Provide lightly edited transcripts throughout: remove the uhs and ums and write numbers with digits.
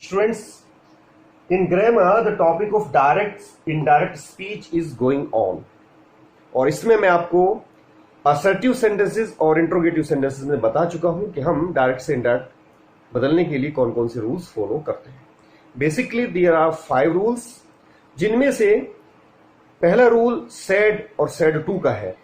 Students, in grammar, the topic of direct indirect speech is going on. और इसमें मैं आपको असर्टिव सेंटेंसेस और इंट्रोगेटिव सेंटेंसेस में बता चुका हूं कि हम डायरेक्ट से इंडायरेक्ट बदलने के लिए कौन कौन से रूल्स फॉलो करते हैं. बेसिकली देयर आर 5 रूल्स, जिनमें से पहला रूल सेड और सेड टू का है.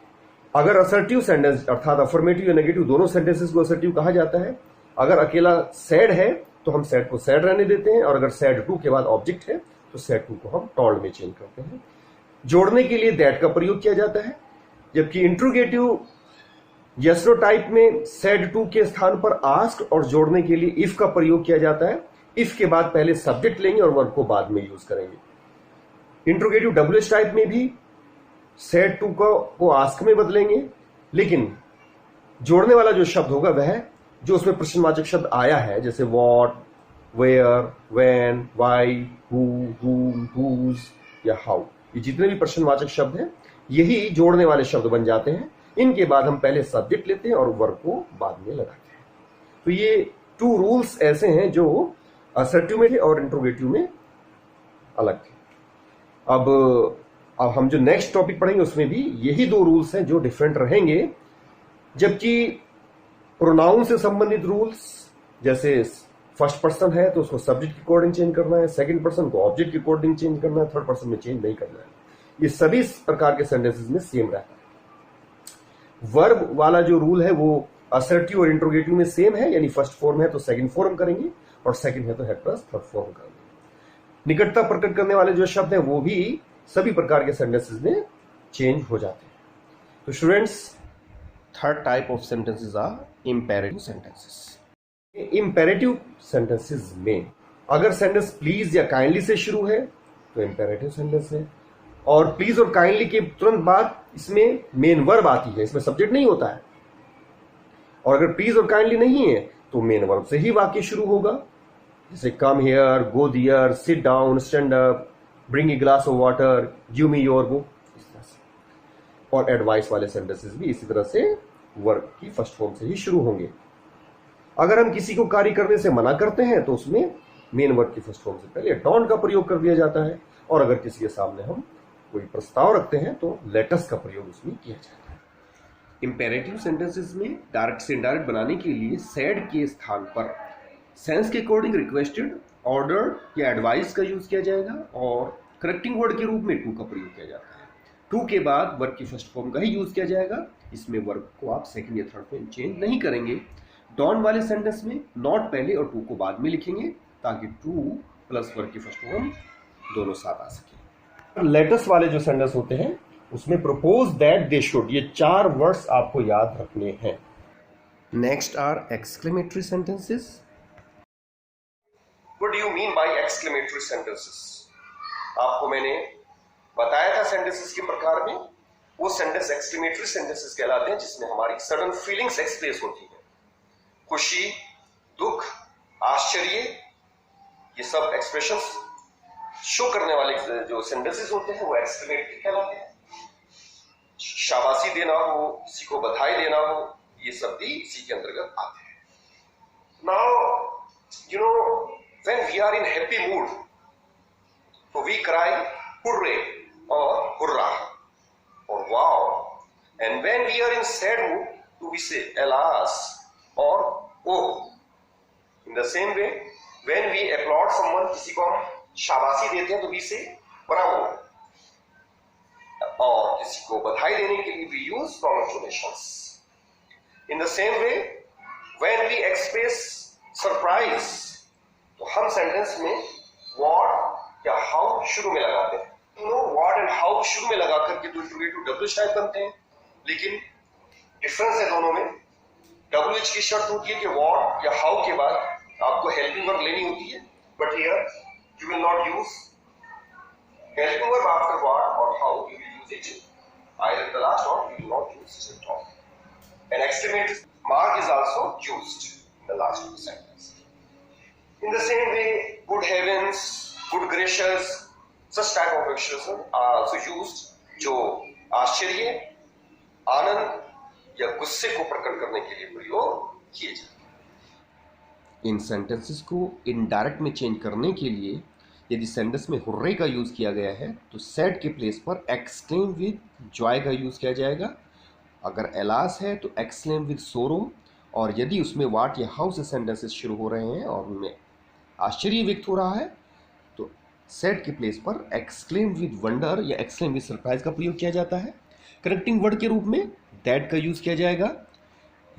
अगर असर्टिव सेंटेंस अर्थात अफर्मेटिव या नेगेटिव दोनों सेंटेंसेस को असर्टिव कहा जाता है. अगर अकेला सेड है तो हम सेड को सेड रहने देते हैं, और अगर सेड टू के बाद ऑब्जेक्ट है तो सेड टू को हम टॉल्ड में चेंज करते हैं. जोड़ने के लिए दैट का प्रयोग किया जाता है, जबकि इंट्रोगेटिव यस नो टाइप में सेड टू के स्थान पर आस्क्ड और जोड़ने के लिए इफ का प्रयोग किया जाता है. इफ के बाद पहले सब्जेक्ट लेंगे और वर्ब को बाद में यूज करेंगे. इंट्रोगेटिव डब्ल्यूएच टाइप में भी सेड टू को आस्क में बदलेंगे, लेकिन जोड़ने वाला जो शब्द होगा वह जो उसमें प्रश्नवाचक शब्द आया है, जैसे what, where, when, why, who, whom, whose या हाउ, ये जितने भी प्रश्नवाचक शब्द हैं यही जोड़ने वाले शब्द बन जाते हैं. इनके बाद हम पहले सब्जेक्ट लेते हैं और वर्ब को बाद में लगाते हैं. तो ये 2 रूल्स ऐसे हैं जो असर्टिव में थे और इंट्रोगेटिव में अलग थे. अब हम जो नेक्स्ट टॉपिक पढ़ेंगे उसमें भी यही 2 रूल्स हैं जो डिफरेंट रहेंगे. जबकि प्रोनाउन से संबंधित रूल्स, जैसे फर्स्ट पर्सन है तो उसको सब्जेक्ट के अकॉर्डिंग चेंज करना है, सेकंड पर्सन को ऑब्जेक्ट के अकॉर्डिंग चेंज करना है, थर्ड पर्सन में चेंज नहीं करना है. ये सभी प्रकार के सेंटेंसेस में सेम रहता है. वर्ब वाला जो रूल है वो असर्टिव और इंट्रोगेटिव में सेम है, यानी फर्स्ट फॉर्म है तो सेकंड फॉर्म करेंगे और सेकंड है तो हेड प्लस थर्ड फॉर्म करेंगे. निकटता प्रकट करने वाले जो शब्द हैं वो भी सभी प्रकार के सेंटेंसेस में चेंज हो जाते हैं. तो students, third type of sentences are imperative sentences. Imperative sentences में अगर सेंटेंस प्लीज या काइंडली से शुरू है तो इंपेरेटिव सेंटेंस है, और प्लीज और काइंडली के तुरंत बाद इसमें मेन वर्ब आती है, इसमें सब्जेक्ट नहीं होता है. और अगर प्लीज और काइंडली नहीं है तो मेन वर्ब से ही वाक्य शुरू होगा, जैसे come here, go there, sit down, stand up, bring a glass of water, give me your book, इस तरह से. और एडवाइस वाले सेंटेंसेस भी इसी तरह से वर्ब की फर्स्ट फॉर्म से ही शुरू होंगे. अगर हम किसी को कार्य करने से मना करते हैं तो उसमें मेन वर्ब की फर्स्ट फॉर्म से पहले डोंट का प्रयोग कर दिया जाता है, और अगर किसी के सामने हम कोई प्रस्ताव रखते हैं तो लेटस का प्रयोग उसमें किया जाता है. इंपेरेटिव सेंटेंसेस में डायरेक्ट से इनडायरेक्ट बनाने के लिए सेड के स्थान पर सेंस के अकॉर्डिंग रिक्वेस्टेड, ऑर्डर या एडवाइस का यूज किया जाएगा, और करेक्टिंग वर्ड के रूप में टू का प्रयोग किया जाता है. टू के बाद वर्ब की फर्स्ट फॉर्म का ही यूज किया जाएगा. इसमें वर्ब को आप सेकंड या थर्ड में चेंज नहीं करेंगे. डॉन वाले सेंटेंस में नॉट पहले और टू को बाद में लिखेंगे ताकि टू प्लस वर्ब की फर्स्ट फॉर्म दोनों साथ आ सके. लेटेस्ट वाले जो सेंटेंस होते हैं उसमें प्रपोज दैट दे शुड, ये 4 वर्ड्स आपको याद रखने हैं. Next are exclamatory sentences. What do you mean by exclamatory sentences? आपको मैंने बताया था सेंटेंसेस के प्रकार में. वो सेंटेंस एक्सक्लेमेटरी सेंटेंसेस कहलाते हैं जिसमें हमारी सडन फीलिंग्स एक्सप्रेस होती हैं. खुशी, दुख, आश्चर्य, ये सब एक्सप्रेशंस शो करने वाले जो सेंटेंसेस होते हैं वो एक्सक्लेमेटरी कहलाते हैं. शाबाशी देना हो, किसी को बधाई देना हो, ये सब भी इसी के अंतर्गत आते हैं. Now you know when we are in happy mood तो वी क्राई हुर्रे और हुर्रा और wow, and when we are in sad mood तो वी से एलास और oh. In the same way when we applaud someone, किसी को हम शाबाशी देते हैं तो वी से ब्रावो, और किसी को बधाई देने के लिए we use congratulations. In the same way when we express surprise तो हम सेंटेंस में व्हाट या हाउ शुरू में लगाते हैं. व्हाट एंड हाउ शुरू में लगा करके तो इंट्रोगेटिव डब्ल्यूएच टाइप बनते हैं, लेकिन डिफरेंस है दोनों में. डब्ल्यूएच की शर्त होती है कि व्हाट या हाउ के बाद आपको हेल्पिंग वर्ब लेनी होती है, but here you will not use helping verb after what or how. You will use it either in the last or you will not use it at all. An exclamation mark is also used in the last of the sentence. In the same way, good heavens, good gracious, such type of expressions are also used जो आश्चर्य, आनंद या गुस्से को प्रकट करने के लिए प्रयोग किए जाते हैं. इन सेंटेंसेस को इनडायरेक्ट में चेंज करने के लिए यदि सेंटेंस में हुर्रे का यूज़ किया गया है तो सैड के प्लेस पर एक्सक्लेम विद जॉय का यूज़ किया जाएगा। अगर एलास है तो एक्सक्लेम विद सोरो, और यदि उसमें वाट या हाउ से सेंटेंसेस शुरू हो रहे हैं और उनमें आश्चर्य व्यक्त हो रहा है तो सैड के प्लेस पर एक्सक्लेम विद वंडर या एक्सक्लेम विद सरप्राइज का प्रयोग किया जाता है। कनेक्टिंग वर्ड के रूप में दैट का यूज़ किया जाएगा।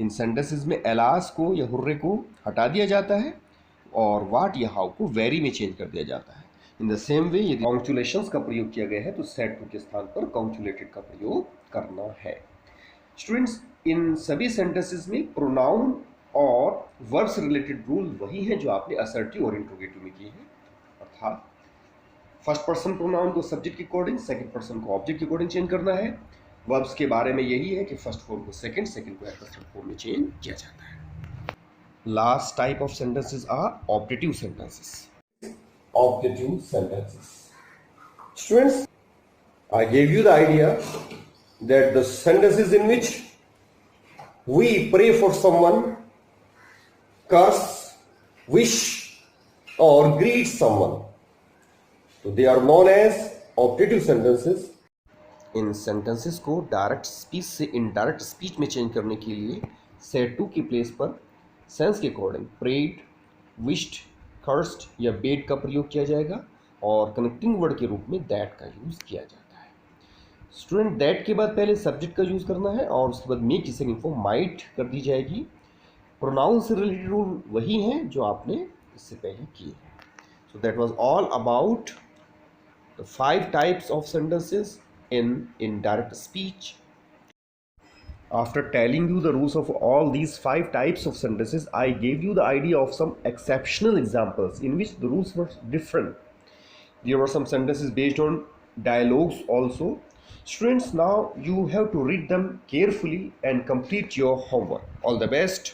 इन सेंटेंसेस में एलास को या हुर्रे को हटा दिया जाता है और वाट या हाउ को वेरी में चेंज कर दिया जाता है। इन द सेम वे यदि कॉन्चुलेशंस का प्रयोग किया गया है तो सैड टू के स्थान पर कॉन्चुलेटेड का प्रयोग करना है। स्टूडेंट्स, इन सभी सेंटेंसेस में प्रोनाउन और वर्ब से रिलेटेड रूल वही हैं जो आपने असर्टिव और इंट्रोगेटिव में किए हैं, अर्थात फर्स्ट पर्सन प्रोनाउन को सब्जेक्ट के अकॉर्डिंग, सेकंड पर्सन को ऑब्जेक्ट के अकॉर्डिंग चेंज करना है। वर्ब्स के बारे में यही है कि फर्स्ट फॉर्म को सेकंड को एडवर्ब फॉर्म में चेंज किया जाता है। Last type of sentences are objective sentences. Objective sentences, students, I gave you the idea that the sentences in which we pray for someone, curse, wish, or greet someone, so they are known as objective sentences. In sentences को direct speech से indirect speech में change करने के लिए said to की place पर sense के according prayed, wished, cursed या बेड का प्रयोग किया जाएगा और कनेक्टिंग वर्ड के रूप में दैट का यूज़ किया जाता है। स्टूडेंट, दैट के बाद पहले सब्जेक्ट का यूज़ करना है और उसके बाद मे की सेकंड फॉर्म माइट कर दी जाएगी। प्रोनाउन से रिलेटेड रूल वही हैं जो आपने इससे पहले किए हैं। So that was all about the 5 types of sentences in indirect speech. After telling you the rules of all these 5 types of sentences, I gave you the idea of some exceptional examples in which the rules were different. There were some sentences based on dialogues also. Students, now you have to read them carefully and complete your homework. All the best.